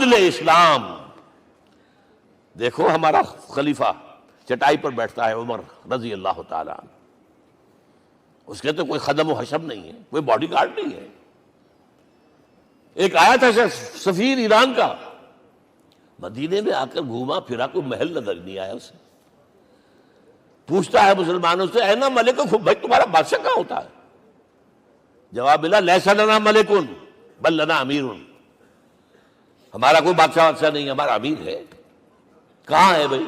عدل اسلام. دیکھو ہمارا خلیفہ چٹائی پر بیٹھتا ہے عمر رضی اللہ تعالیٰ عنہ، اس کے تو کوئی خدم و حشم نہیں ہے، کوئی باڈی گارڈ نہیں ہے. ایک آیا تھا سفیر ایران کا، مدینے میں آ کر گھوما پھرا، کوئی محل نظر نہیں آیا اسے. پوچھتا ہے مسلمانوں سے اینا ملککم، بھائی تمہارا بادشاہ کہاں ہوتا ہے؟ جواب ملا لیس لنا ملکن بل لنا امیر، ہمارا کوئی بادشاہ نہیں، ہمارا امیر ہے. کہاں ہے بھائی؟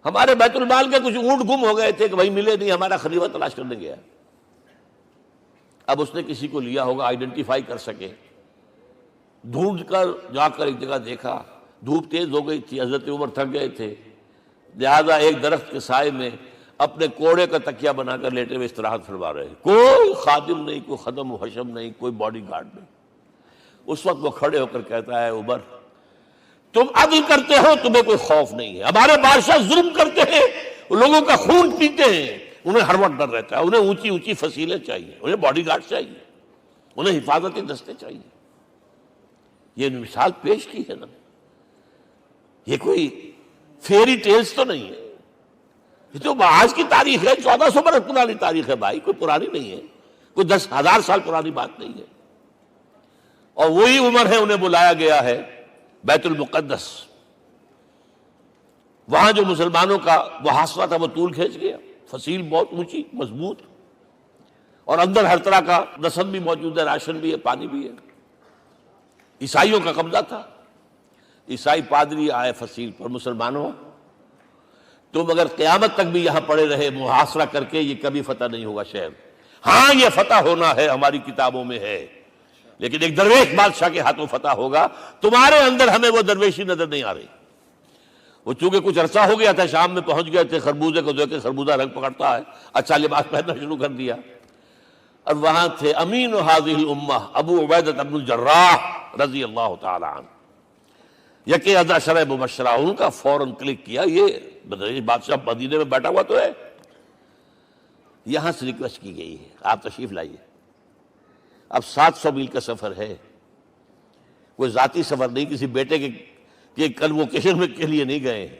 ہمارے بیت المال کے کچھ اونٹ گم ہو گئے تھے کہ بھائی ملے نہیں، ہمارا خلیفہ تلاش کرنے گیا. اب اس نے کسی کو لیا ہوگا، آئیڈینٹیفائی کر سکے، ڈھونڈ کر جا کر ایک جگہ دیکھا، دھوپ تیز ہو گئی تھی، حضرت عمر تھک گئے تھے، لہذا ایک درخت کے سائے میں اپنے کوڑے کا تکیہ بنا کر لیٹے ہوئے استراحت فرما رہے. کوئی خادم نہیں، کوئی خدم و حشم نہیں، کوئی باڈی گارڈ نہیں. اس وقت وہ کھڑے ہو کر کہتا ہے عمر تم عدل کرتے ہو، تمہیں کوئی خوف نہیں ہے. ہمارے بادشاہ ظلم کرتے ہیں، لوگوں کا خون پیتے ہیں، انہیں ہر وقت ڈر رہتا ہے، انہیں اونچی اونچی فصیلیں چاہیے، انہیں باڈی گارڈ چاہیے، انہیں حفاظتی دستے چاہیے. یہ مثال پیش کی ہے نا، یہ کوئی فیری ٹیلز تو نہیں ہے، یہ تو آج کی تاریخ ہے، 1400 برس پرانی تاریخ ہے بھائی، کوئی پرانی نہیں ہے، کوئی 10,000 سال پرانی بات نہیں ہے. اور وہی عمر ہے، انہیں بلایا گیا ہے بیت المقدس. وہاں جو مسلمانوں کا محاصرہ تھا وہ طول کھینچ گیا، فصیل بہت اونچی مضبوط، اور اندر ہر طرح کا رسد بھی موجود ہے، راشن بھی ہے، پانی بھی ہے. عیسائیوں کا قبضہ تھا. عیسائی پادری آئے فصیل پر، مسلمانوں تم اگر قیامت تک بھی یہاں پڑے رہے محاصرہ کر کے، یہ کبھی فتح نہیں ہوگا شہر. ہاں یہ فتح ہونا ہے، ہماری کتابوں میں ہے، لیکن ایک درویش بادشاہ کے ہاتھوں فتح ہوگا. تمہارے اندر ہمیں وہ درویشی نظر نہیں آ رہی. وہ چونکہ کچھ عرصہ ہو گیا تھا، شام میں پہنچ گئے تھے، خربوزے کو دیکھ کے خربوزہ رنگ پکڑتا ہے، اچھا لباس پہننا شروع کر دیا. اور وہاں تھے امین هذه الامہ ابو عبیدہ بن الجراح رضی اللہ تعالی عنہ، یکی از عشرہ مبشرہ. ان کا فوراً کلک کیا، یہ بادشاہ مدینے میں بیٹھا ہوا تو ہے. یہاں سے ریکویسٹ کی گئی ہے آپ تشریف لائیے. اب 700 میل کا سفر ہے، کوئی ذاتی سفر نہیں، کسی بیٹے کے کنووکیشن کے لیے نہیں گئے ہیں،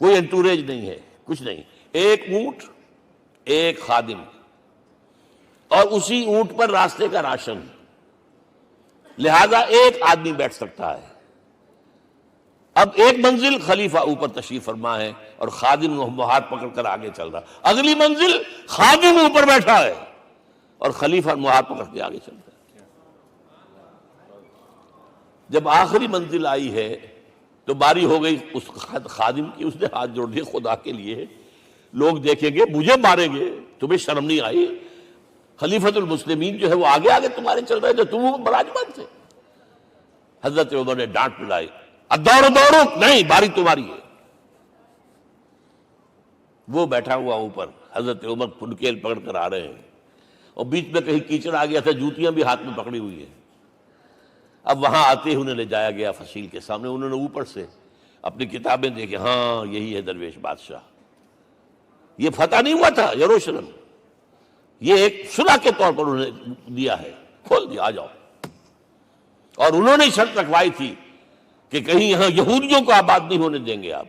کوئی انٹوریج نہیں ہے، کچھ نہیں. ایک اونٹ، ایک خادم، اور اسی اونٹ پر راستے کا راشن، لہذا ایک آدمی بیٹھ سکتا ہے. اب ایک منزل خلیفہ اوپر تشریف فرما ہے اور خادم ہاتھ پکڑ کر آگے چل رہا. اگلی منزل خادم اوپر بیٹھا ہے اور خلیفہ ہاتھ پکڑ کے آگے چل رہا ہے. جب آخری منزل آئی ہے تو باری ہو گئی اس خادم کی. اس نے ہاتھ جوڑ دیے، خدا کے لیے لوگ دیکھیں گے، مجھے ماریں گے، تمہیں شرم نہیں آئی؟ خلیفۃ المسلمین جو ہے وہ آگے آگے تمہارے چل رہے تھے، تم براجمان تھے. حضرت عمر نے ڈانٹ پلائی، اب دوڑو نہیں، باری تمہاری ہے. وہ بیٹھا ہوا اوپر، حضرت عمر پھنکیل پکڑ کر آ رہے ہیں، اور بیچ میں کہیں کیچڑ آ گیا تھا، جوتیاں بھی ہاتھ میں پکڑی ہوئی ہیں. اب وہاں آتے ہی انہیں لے جایا گیا فصیل کے سامنے. انہوں نے اوپر سے اپنی کتابیں دیکھیں، ہاں یہی ہے درویش بادشاہ. یہ فتح نہیں ہوا تھا یروشلم، یہ ایک صلح کے طور پر انہوں نے دیا ہے، کھول دیا، آ جاؤ. اور انہوں نے شرط رکھوائی تھی کہ کہیں یہاں یہودیوں کو آباد نہیں ہونے دیں گے آپ.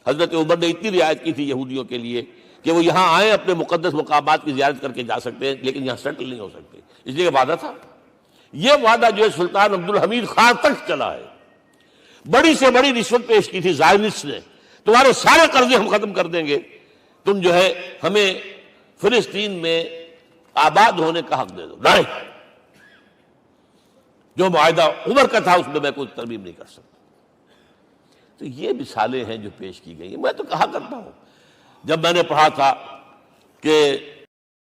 حضرت عمر نے اتنی رعایت کی تھی یہودیوں کے لیے کہ وہ یہاں آئیں، اپنے مقدس مقامات کی زیارت کر کے جا سکتے ہیں، لیکن یہاں سیٹل نہیں ہو سکتے. اس لیے وعدہ تھا. یہ وعدہ جو ہے سلطان عبدالحمید خان تک چلا ہے. بڑی سے بڑی رشوت پیش کی تھی زائرنسٹ نے، تمہارے سارے قرضے ہم ختم کر دیں گے، تم جو ہے ہمیں فلسطین میں آباد ہونے کا حق دے دو. نہیں، جو معاہدہ عمر کا تھا اس میں کوئی ترمیم نہیں کر سکتا. تو یہ مثالیں ہیں جو پیش کی گئی ہیں. میں تو کہا کرتا ہوں، جب میں نے پڑھا تھا کہ